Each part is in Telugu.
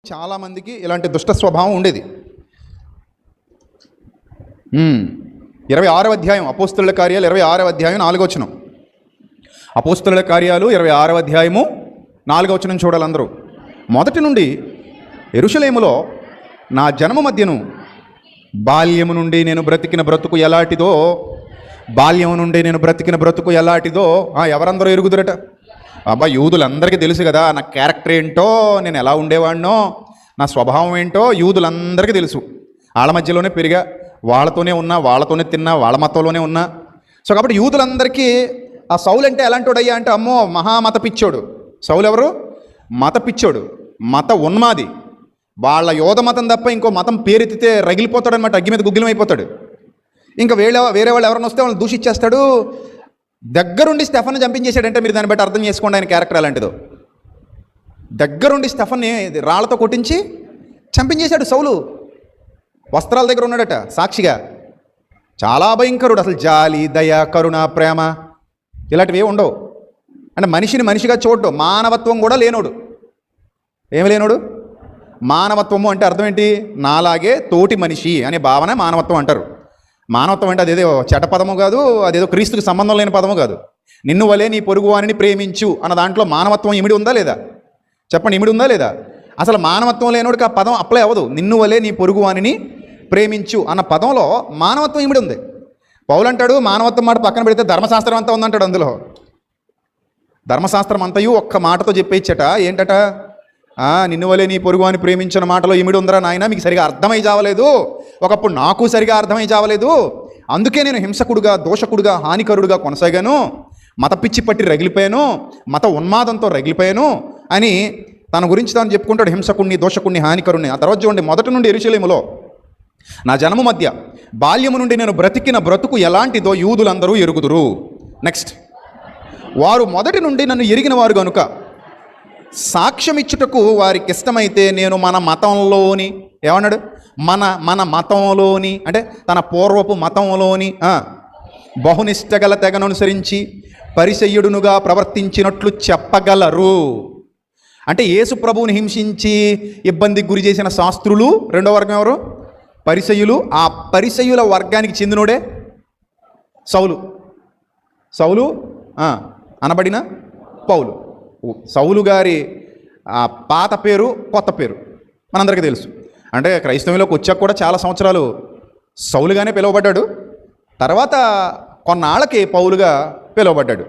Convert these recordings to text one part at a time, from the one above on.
చాలామందికి ఇలాంటి దుష్ట స్వభావం ఉండేది. 26వ అధ్యాయం అపోస్తలుల కార్యాలు 26వ అధ్యాయం 4వ వచనం. అపోస్తలుల కార్యాలు 26వ అధ్యాయము 4వ వచనం చూడాలి అందరూ. మొదటి నుండి యెరూషలేములో నా జన్మ మధ్యను బాల్యము నుండి నేను బ్రతికిన బ్రతుకు ఎలాంటిదో, బాల్యము నుండి నేను బ్రతికిన బ్రతుకు ఎలాంటిదో ఎవరందరూ ఎరుగుదురట. అబ్బా, యూదులందరికీ తెలుసు కదా నా క్యారెక్టర్ ఏంటో, నేను ఎలా ఉండేవాడినో, నా స్వభావం ఏంటో యూదులందరికీ తెలుసు. వాళ్ళ మధ్యలోనే పెరిగా, వాళ్ళతోనే ఉన్నా, వాళ్ళతోనే తిన్నా, వాళ్ళ మతంలోనే ఉన్నా. సో కాబట్టి యూదులందరికీ ఆ సౌలు అంటే ఎలాంటోడయ్యా అంటే, అమ్మో మహామత పిచ్చోడు. సౌలు ఎవరు? మత పిచ్చోడు, మత ఉన్మాది. వాళ్ళ యోధ మతం తప్ప ఇంకో మతం పేరెత్తితే రగిలిపోతాడు అనమాట, అగ్గి మీద గుగ్గిలం అయిపోతాడు. ఇంకా వేరే వాళ్ళు ఎవరైనా వస్తే వాళ్ళని దూషించేస్తాడు. దగ్గరుండి స్టెఫన్ చంపించేశాడంటే మీరు దాన్ని బట్టి అర్థం చేసుకోండి ఆయన క్యారెక్టర్ అలాంటిదో. దగ్గరుండి స్టెఫన్ని రాళ్లతో కొట్టించి చంపించేశాడు సౌలు. వస్త్రాల దగ్గర ఉన్నాడట సాక్షిగా. చాలా భయంకరుడు. అసలు జాలి, దయ, కరుణ, ప్రేమ ఇలాంటివి ఉండవు. అంటే మనిషిని మనిషిగా చూడడం, మానవత్వం కూడా లేనోడు. ఏమి లేనోడు? మానవత్వము అంటే అర్థం ఏంటి? నాలాగే తోటి మనిషి అనే భావన మానవత్వం అంటారు. మానవత్వం అంటే అదేదో చెడ్డ పదము కాదు, అదేదో క్రీస్తుకి సంబంధం లేని పదము కాదు. నిన్ను వలే నీ పొరుగువానిని ప్రేమించు అన్న దాంట్లో మానవత్వం ఇమిడి ఉందా లేదా? చెప్పండి, ఇమిడి ఉందా లేదా? అసలు మానవత్వం లేనోడికి ఆ పదం అప్లై అవ్వదు. నిన్ను వలే నీ పొరుగువానిని ప్రేమించు అన్న పదంలో మానవత్వం ఇమిడి ఉంది. పౌలు అంటాడు మానవత్వం మాట పక్కన పెడితే ధర్మశాస్త్రం అంతా ఉందంటాడు. అందులో ధర్మశాస్త్రం అంతయు ఒక్క మాటతో చెప్పేచ్చట. ఏంటట? నిన్ను వలే నీ పొరుగువాని ప్రేమించిన మాటలో ఇమిడి ఉందరా నాయన, మీకు సరిగా అర్థమై చావలేదు. ఒకప్పుడు నాకు సరిగా అర్థమై చావలేదు, అందుకే నేను హింసకుడుగా, దోషకుడుగా, హానికరుడుగా కొనసాగాను, మత పిచ్చి పట్టి రగిలిపోయాను, మత ఉన్మాదంతో రగిలిపోయాను అని తన గురించి తాను చెప్పుకుంటాడు. హింసకుడిని, దోషకుడిని, హానికరుణ్ణి. ఆ తర్వాత చూడండి, మొదటి నుండి యెరూషలేములో నా జన్మ మధ్య బాల్యము నుండి నేను బ్రతికిన బ్రతుకు ఎలాంటిదో యూదులందరూ ఎరుగుదురు. నెక్స్ట్, వారు మొదటి నుండి నన్ను ఎరిగిన వారు గనుక సాక్ష్యం ఇచ్చుటకు వారికి ఇష్టమైతే నేను మన మతంలోని, ఏమన్నాడు? మన మతంలోని అంటే తన పూర్వపు మతంలోని బహునిష్ట గల తెగను అనుసరించి పరిసయ్యుడునుగా ప్రవర్తించినట్లు చెప్పగలరు. అంటే యేసు ప్రభువుని హింసించి ఇబ్బందికి గురి చేసిన శాస్త్రులు రెండో వర్గం ఎవరు? పరిసయ్యులు. ఆ పరిసయ్యుల వర్గానికి చెందినోడే సౌలు అనబడిన పౌలు. సౌలు గారి పాత పేరు, కొత్త పేరు మనందరికీ తెలుసు. అంటే క్రైస్తవంలోకి వచ్చాక కూడా చాలా సంవత్సరాలు సౌలుగానే పిలువబడ్డాడు. తర్వాత కొన్నాళ్ళకి పౌలుగా పిలువబడ్డాడు.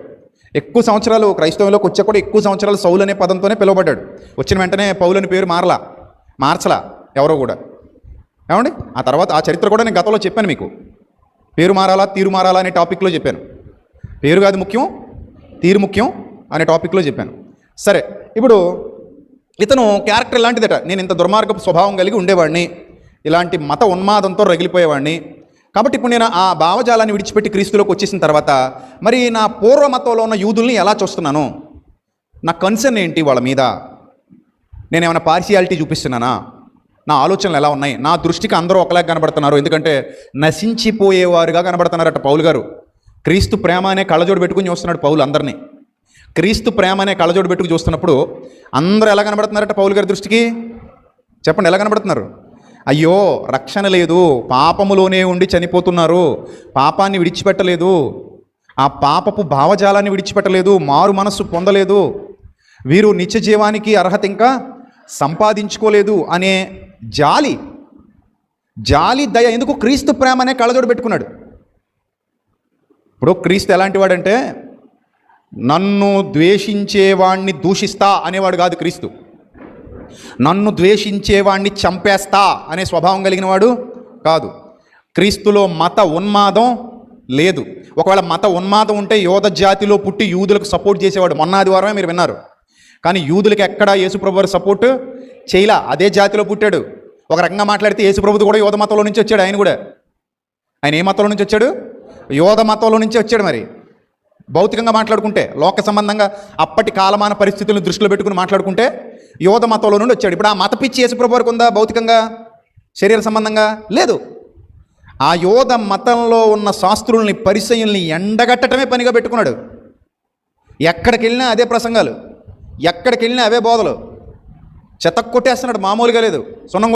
ఎక్కువ సంవత్సరాలు క్రైస్తవంలోకి వచ్చాక కూడా ఎక్కువ సంవత్సరాలు సౌలు అనే పదంతోనే పిలువబడ్డాడు. వచ్చిన వెంటనే పౌలు అని పేరు మార్చలా ఎవరో కూడా. ఏమండి? ఆ తర్వాత ఆ చరిత్ర కూడా నేను గతంలో చెప్పాను మీకు. పేరు మారాలా, తీరు మారాలా అనే టాపిక్లో చెప్పాను. పేరు కాదు ముఖ్యం, తీరు ముఖ్యం అనే టాపిక్లో చెప్పాను. సరే, ఇప్పుడు ఇతను క్యారెక్టర్ ఇలాంటిదట. నేను ఇంత దుర్మార్గపు స్వభావం కలిగి ఉండేవాడిని, ఇలాంటి మత ఉన్మాదంతో రగిలిపోయేవాడిని. కాబట్టి ఇప్పుడు నేను ఆ భావజాలాన్ని విడిచిపెట్టి క్రీస్తులోకి వచ్చేసిన తర్వాత మరి నా పూర్వ మతంలో ఉన్న యూదుల్ని ఎలా చూస్తున్నాను? నా కన్సర్న్ ఏంటి వాళ్ళ మీద? నేను ఏమైనా పార్షియాలిటీ చూపిస్తున్నానా? నా ఆలోచనలు ఎలా ఉన్నాయి? నా దృష్టికి అందరూ ఒకలాగా కనబడుతున్నారు, ఎందుకంటే నశించిపోయేవారుగా కనబడుతున్నారట పౌలు గారు. క్రీస్తు ప్రేమ అనే కళ్ళజోడు పెట్టుకుని చూస్తున్నాడు పౌలు అందరినీ. క్రీస్తు ప్రేమ అనే కళ్ళజోడు పెట్టుకు చూస్తున్నప్పుడు అందరూ ఎలా కనబడుతున్నారట పౌలు గారి దృష్టికి? చెప్పండి, ఎలా కనబడుతున్నారు? అయ్యో, రక్షణ లేదు, పాపములోనే ఉండి చనిపోతున్నారు, పాపాన్ని విడిచిపెట్టలేదు, ఆ పాపపు భావజాలాన్ని విడిచిపెట్టలేదు, మారు మనస్సు పొందలేదు, వీరు నిత్య జీవానికి అర్హత ఇంకా సంపాదించుకోలేదు అనే జాలి, దయ. ఎందుకు? క్రీస్తు ప్రేమ అనే కళ్ళజోడు పెట్టుకున్నాడు. ఇప్పుడు క్రీస్తు ఎలాంటి వాడంటే నన్ను ద్వేషించేవాణ్ణి దూషిస్తా అనేవాడు కాదు క్రీస్తు. నన్ను ద్వేషించేవాణ్ణి చంపేస్తా అనే స్వభావం కలిగిన వాడు కాదు. క్రీస్తులో మత ఉన్మాదం లేదు. ఒకవేళ మత ఉన్మాదం ఉంటే యోధ జాతిలో పుట్టి యూదులకు సపోర్ట్ చేసేవాడు. మొన్న ఆదివారమే మీరు విన్నారు. కానీ యూదులకు ఎక్కడా యేసుప్రభు వారు సపోర్ట్ చేయలా. అదే జాతిలో పుట్టాడు. ఒక రకంగా మాట్లాడితే యేసుప్రభుది కూడా యోధ మతంలో నుంచి వచ్చాడు. ఆయన ఏ మతంలో నుంచి వచ్చాడు? యోధ మతంలో నుంచి వచ్చాడు. మరి భౌతికంగా మాట్లాడుకుంటే, లోక సంబంధంగా అప్పటి కాలమాన పరిస్థితులను దృష్టిలో పెట్టుకుని మాట్లాడుకుంటే యోధ మతంలో నుండి వచ్చాడు. ఇప్పుడు ఆ మత పిచ్చి యేసుప్రభు వారికి ఉందా? భౌతికంగా, శరీర సంబంధంగా లేదు. ఆ యోధ మతంలో ఉన్న శాస్త్రుల్ని, పరిసయ్యుల్ని ఎండగట్టడమే పనిగా పెట్టుకున్నాడు. ఎక్కడికి వెళ్ళినా అదే ప్రసంగాలు, ఎక్కడికి వెళ్ళినా అవే బోధలు. చెత్త కొట్టేస్తున్నాడు, మామూలుగా లేదు. సున్నం